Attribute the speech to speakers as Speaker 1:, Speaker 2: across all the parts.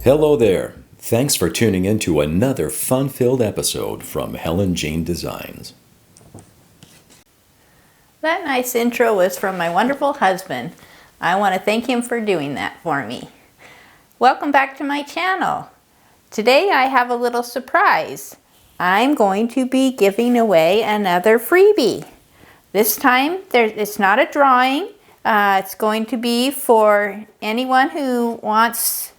Speaker 1: Hello there. Thanks for tuning in to another fun-filled episode from Helen Jeanne Designs.
Speaker 2: That nice intro was from my wonderful husband. I want to thank him for doing that for me. Welcome back to my channel. Today I have a little surprise. I'm going to be giving away another freebie. This time it's not a drawing. It's going to be for anyone who wants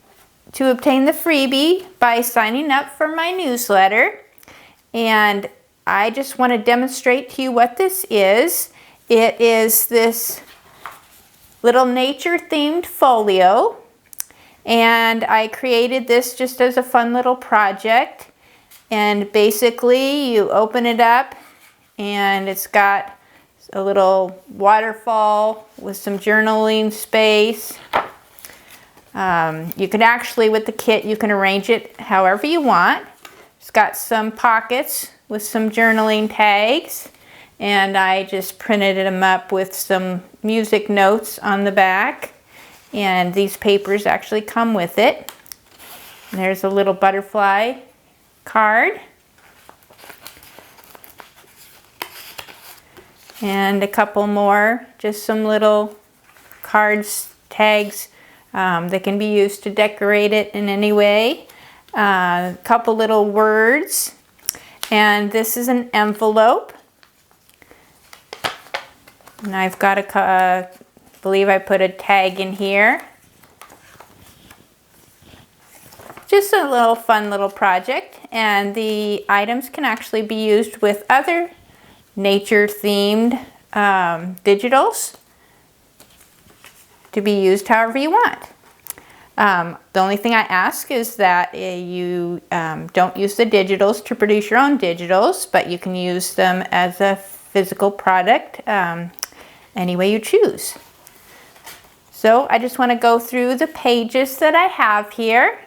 Speaker 2: to obtain the freebie by signing up for my newsletter. And I just want to demonstrate to you what this is. It is this little nature-themed folio, and I created this just as a fun little project. And basically you open it up and it's got a little waterfall with some journaling space. You can actually, with the kit, you can arrange it however you want. It's got some pockets with some journaling tags, and I just printed them up with some music notes on the back, and these papers actually come with it. And there's a little butterfly card and a couple more, just some little cards, tags. They can be used to decorate it in any way. A couple little words, and this is an envelope. And I've got I believe I put a tag in here. Just a little fun little project, and the items can actually be used with other nature-themed digitals to be used however you want. The only thing I ask is that you don't use the digitals to produce your own digitals, but you can use them as a physical product any way you choose. So I just want to go through the pages that I have here,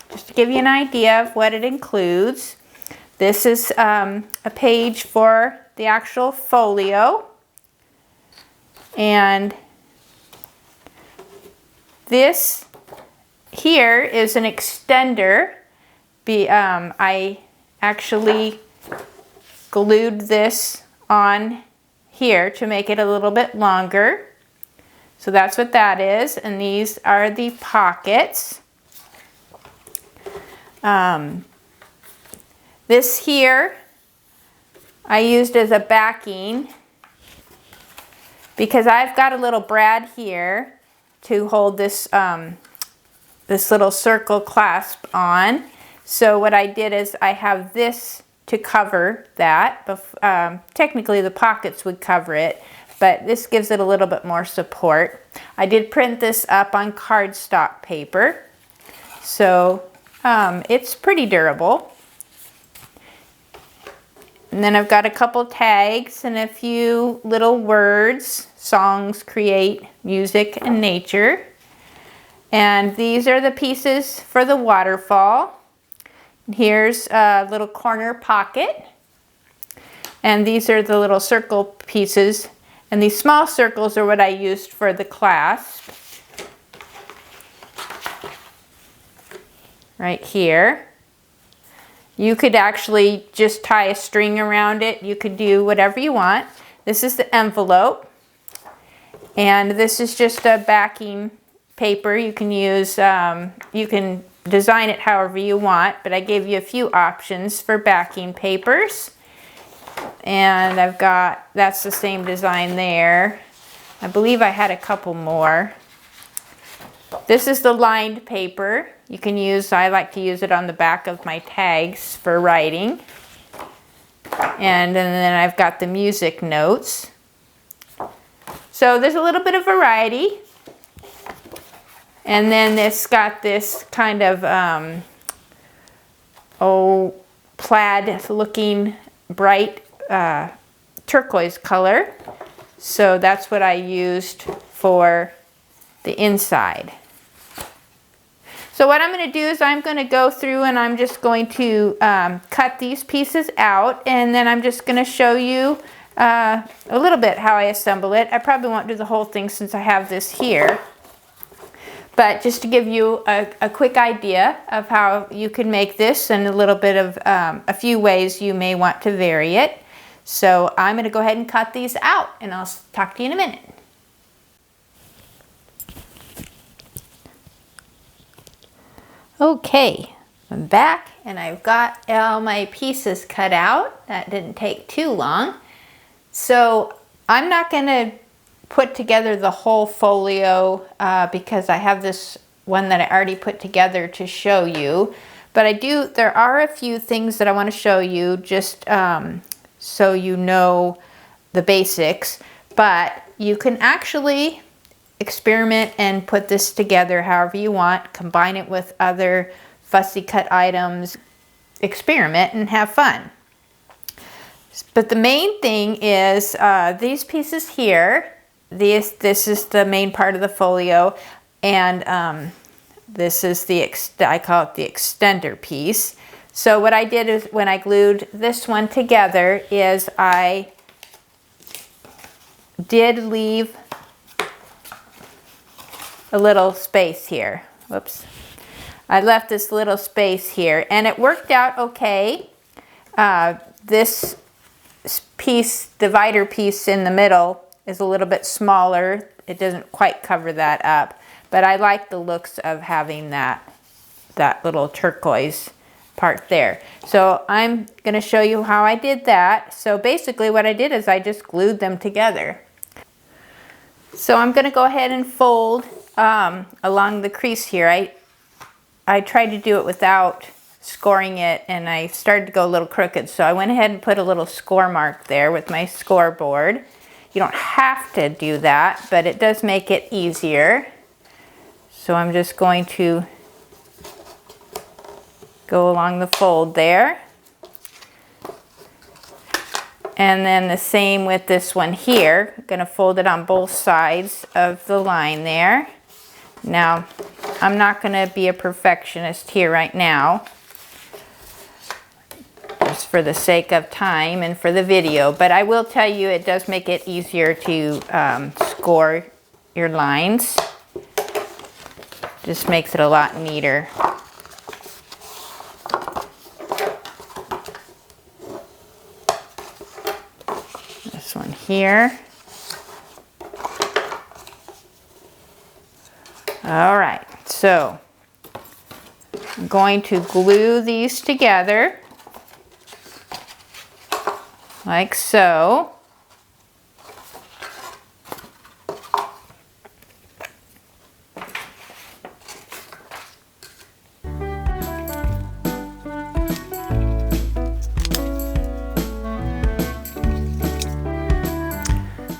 Speaker 2: just to give you an idea of what it includes. This is a page for the actual folio, and this here is an extender. I actually glued this on here to make it a little bit longer. So that's what that is, and these are the pockets. This here I used as a backing because I've got a little brad here to hold this this little circle clasp on. So what I did is I have this to cover that. Technically the pockets would cover it, but this gives it a little bit more support. I did print this up on cardstock paper, so it's pretty durable. And then I've got a couple tags and a few little words. Songs create music and nature. And these are the pieces for the waterfall. Here's a little corner pocket. And these are the little circle pieces. And these small circles are what I used for the clasp. Right here. You could actually just tie a string around it. You could do whatever you want. This is the envelope. And this is just a backing paper. You can use, you can design it however you want, but I gave you a few options for backing papers. And I've got, that's the same design there. I believe I had a couple more. This is the lined paper. You can use, I like to use it on the back of my tags for writing. And then I've got the music notes. So there's a little bit of variety. And then it's got this kind of plaid looking bright turquoise color. So that's what I used for the inside. So what I'm going to do is I'm going to go through and I'm just going to cut these pieces out, and then I'm just going to show you a little bit how I assemble it. I probably won't do the whole thing since I have this here. But just to give you a quick idea of how you can make this and a little bit of a few ways you may want to vary it. So I'm going to go ahead and cut these out, and I'll talk to you in a minute. Okay, I'm back and I've got all my pieces cut out. That didn't take too long. So I'm not going to put together the whole folio because I have this one that I already put together to show you. But there are a few things that I want to show you just so you know the basics. But you can actually experiment and put this together however you want. Combine it with other fussy cut items. Experiment and have fun. But the main thing is these pieces here. This is the main part of the folio, and this is I call it the extender piece. So what I did is when I glued this one together is I did leave a little space here. Whoops. I left this little space here, and it worked out okay. This piece, divider piece in the middle, is a little bit smaller. It doesn't quite cover that up, but I like the looks of having that little turquoise part there. So I'm going to show you how I did that. So basically what I did is I just glued them together. So I'm going to go ahead and fold along the crease here. I tried to do it without scoring it, and I started to go a little crooked, so I went ahead and put a little score mark there with my scoreboard. You don't have to do that, but it does make it easier. So I'm just going to go along the fold there. And then the same with this one here. I'm going to fold it on both sides of the line there. Now, I'm not going to be a perfectionist here right now, just for the sake of time and for the video, but I will tell you it does make it easier to score your lines. Just makes it a lot neater. This one here. All right, so I'm going to glue these together like so.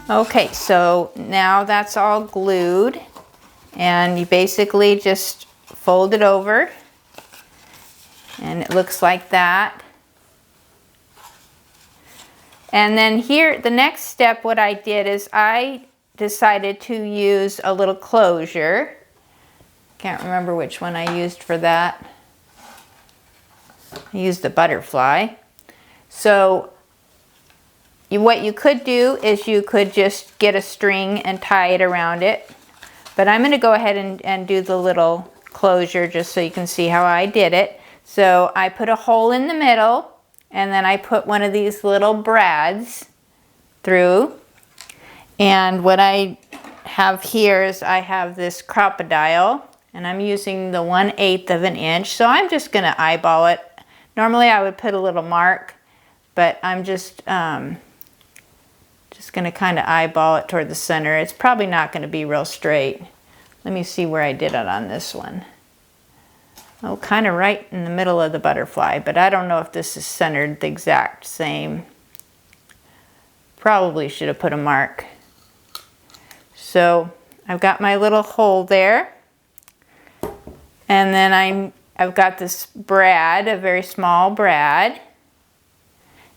Speaker 2: Okay, so now that's all glued, and you basically just fold it over, and it looks like that. And then here, the next step, what I did is I decided to use a little closure. Can't remember which one I used for that. I used the butterfly. So what you could do is you could just get a string and tie it around it. But I'm going to go ahead and do the little closure just so you can see how I did it. So I put a hole in the middle, and then I put one of these little brads through. And what I have here is I have this crocodile, and I'm using the 1/8 of an inch. So I'm just going to eyeball it. Normally I would put a little mark, but I'm just going to kind of eyeball it toward the center. It's probably not going to be real straight. Let me see where I did it on this one. Oh, kind of right in the middle of the butterfly, but I don't know if this is centered the exact same. Probably should have put a mark. So I've got my little hole there, and then I've got this brad, a very small brad.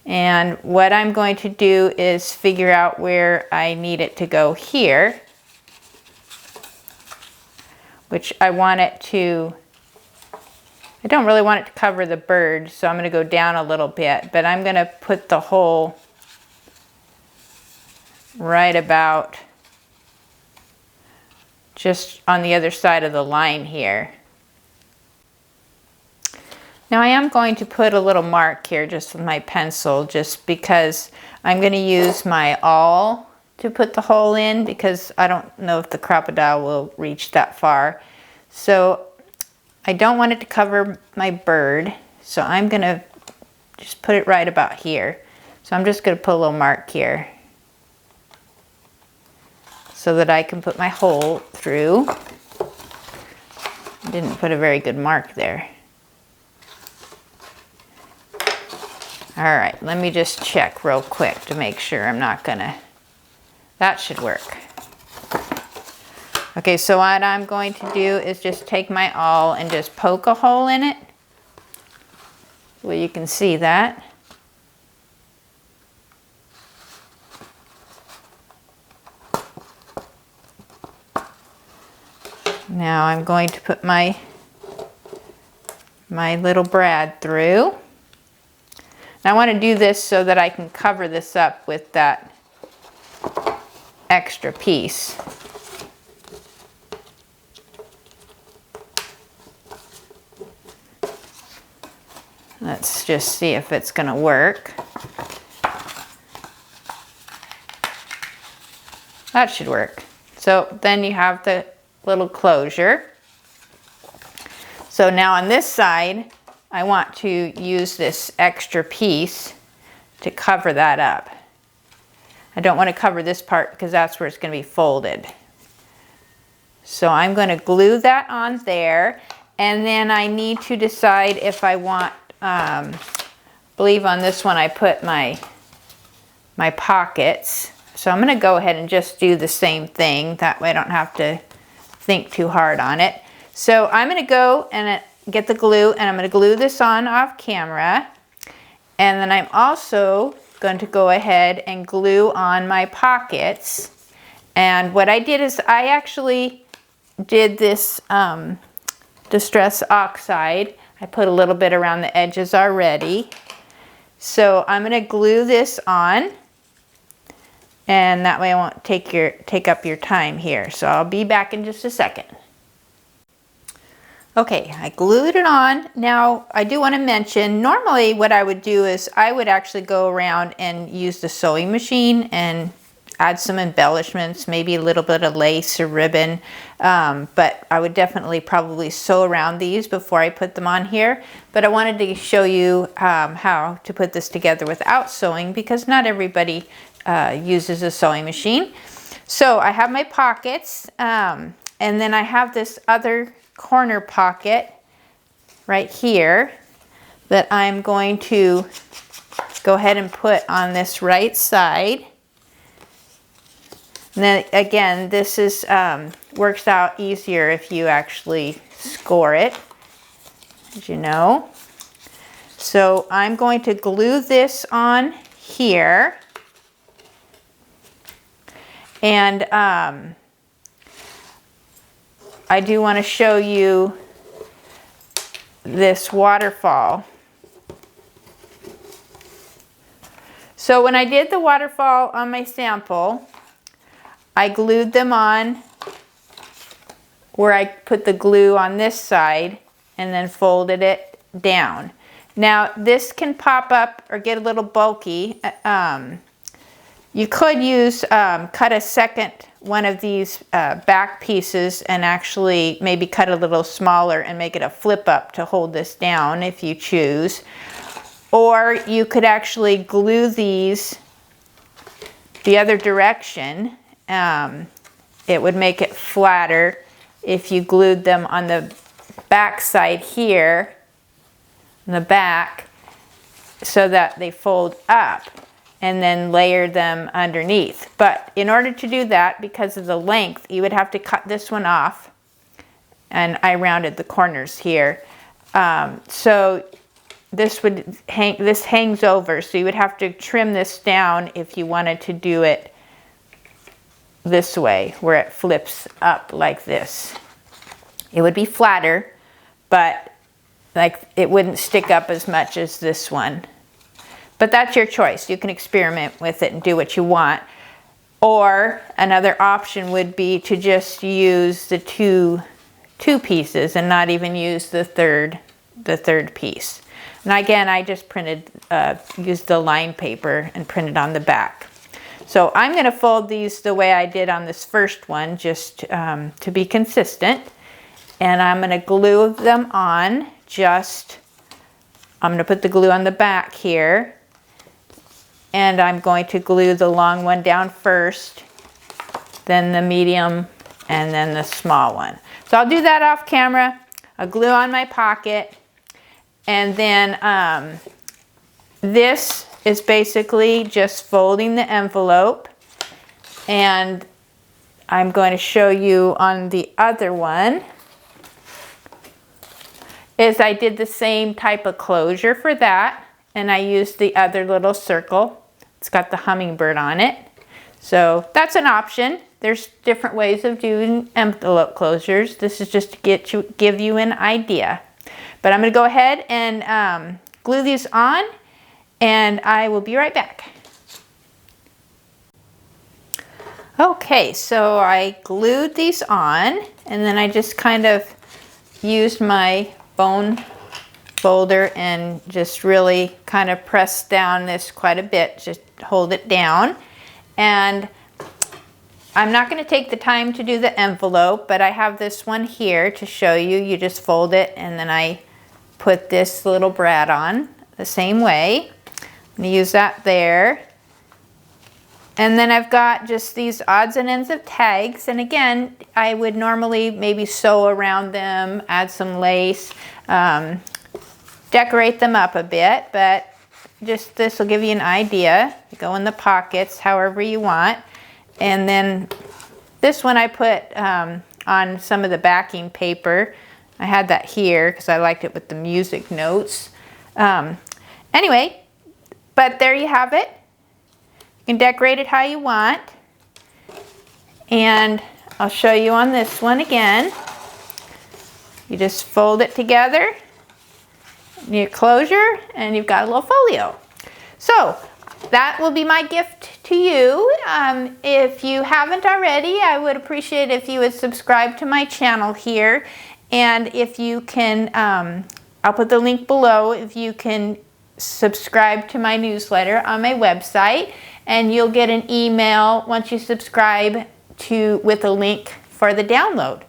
Speaker 2: And what I'm going to do is figure out where I need it to go here, which I want it to, I don't really want it to cover the bird, so I'm going to go down a little bit, but I'm going to put the hole right about just on the other side of the line here. Now I am going to put a little mark here just with my pencil, just because I'm going to use my awl to put the hole in, because I don't know if the crocodile will reach that far. So I don't want it to cover my bird, so I'm going to just put it right about here. So I'm just going to put a little mark here so that I can put my hole through. I didn't put a very good mark there. All right, let me just check real quick to make sure I'm not gonna, that should work. Okay, so what I'm going to do is just take my awl and just poke a hole in it. Well, you can see that. Now I'm going to put my little brad through. I want to do this so that I can cover this up with that extra piece. Let's just see if it's going to work. That should work. So then you have the little closure. So now on this side, I want to use this extra piece to cover that up. I don't want to cover this part because that's where it's going to be folded. So I'm going to glue that on there, and then I need to decide if I want, I believe on this one I put my pockets. So I'm going to go ahead and just do the same thing. That way I don't have to think too hard on it. So I'm going to go and get the glue, and I'm going to glue this on off camera, and then I'm also going to go ahead and glue on my pockets. And what I did is I actually did this Distress Oxide. I put a little bit around the edges already. So I'm going to glue this on, and that way I won't take up your time here. So I'll be back in just a second. Okay, I glued it on. Now, I do want to mention, normally what I would do is I would actually go around and use the sewing machine and add some embellishments, maybe a little bit of lace or ribbon, but I would definitely probably sew around these before I put them on here. But I wanted to show you how to put this together without sewing, because not everybody uses a sewing machine. So I have my pockets, and then I have this other corner pocket right here that I'm going to go ahead and put on this right side. And then again, this is works out easier if you actually score it, as you know. So I'm going to glue this on here, and I do want to show you this waterfall. So when I did the waterfall on my sample, I glued them on where I put the glue on this side and then folded it down. Now this can pop up or get a little bulky. You could use, cut a second one of these back pieces and actually maybe cut a little smaller and make it a flip up to hold this down if you choose. Or you could actually glue these the other direction. It would make it flatter if you glued them on the back side here, in the back, so that they fold up, and then layer them underneath. But in order to do that, because of the length, you would have to cut this one off, and I rounded the corners here. So this hangs over, so you would have to trim this down if you wanted to do it this way, where it flips up like this. It would be flatter, but like it wouldn't stick up as much as this one. But that's your choice. You can experiment with it and do what you want. Or another option would be to just use the two pieces and not even use the third piece. And again, I just used the lined paper and printed on the back. So I'm going to fold these the way I did on this first one, just to be consistent. And I'm going to glue them on. I'm going to put the glue on the back here. And I'm going to glue the long one down first, then the medium, and then the small one. So I'll do that off camera. I'll glue on my pocket. And then this is basically just folding the envelope. And I'm going to show you on the other one is I did the same type of closure for that. And I used the other little circle. It's got the hummingbird on it. So that's an option. There's different ways of doing envelope closures. This is just to give you an idea. But I'm going to go ahead and glue these on, and I will be right back. Okay, so I glued these on, and then I just kind of used my bone folder and just really kind of press down this quite a bit, just hold it down. And I'm not going to take the time to do the envelope, but I have this one here to show you. You just fold it and then I put this little brad on the same way. I'm going to use that there. And then I've got just these odds and ends of tags, and again, I would normally maybe sew around them, add some lace, decorate them up a bit, but just this will give you an idea. Go in the pockets however you want. And then this one I put on some of the backing paper. I had that here because I liked it with the music notes. Anyway, but there you have it. You can decorate it how you want. And I'll show you on this one again. You just fold it together, your closure, and you've got a little folio. So that will be my gift to you. If you haven't already, I would appreciate if you would subscribe to my channel here. And if you can, I'll put the link below, if you can subscribe to my newsletter on my website, and you'll get an email once you subscribe with a link for the download.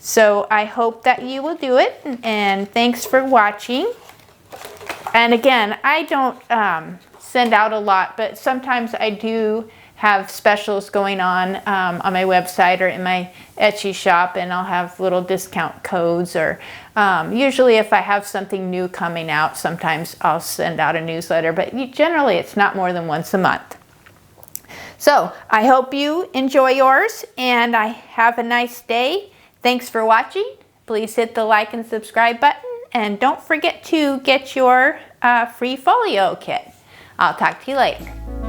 Speaker 2: So I hope that you will do it, and thanks for watching. And again, I don't send out a lot, but sometimes I do have specials going on my website or in my Etsy shop, and I'll have little discount codes, or usually if I have something new coming out, sometimes I'll send out a newsletter, but generally it's not more than once a month. So I hope you enjoy yours, and I have a nice day. Thanks for watching. Please hit the like and subscribe button, and don't forget to get your free folio kit. I'll talk to you later.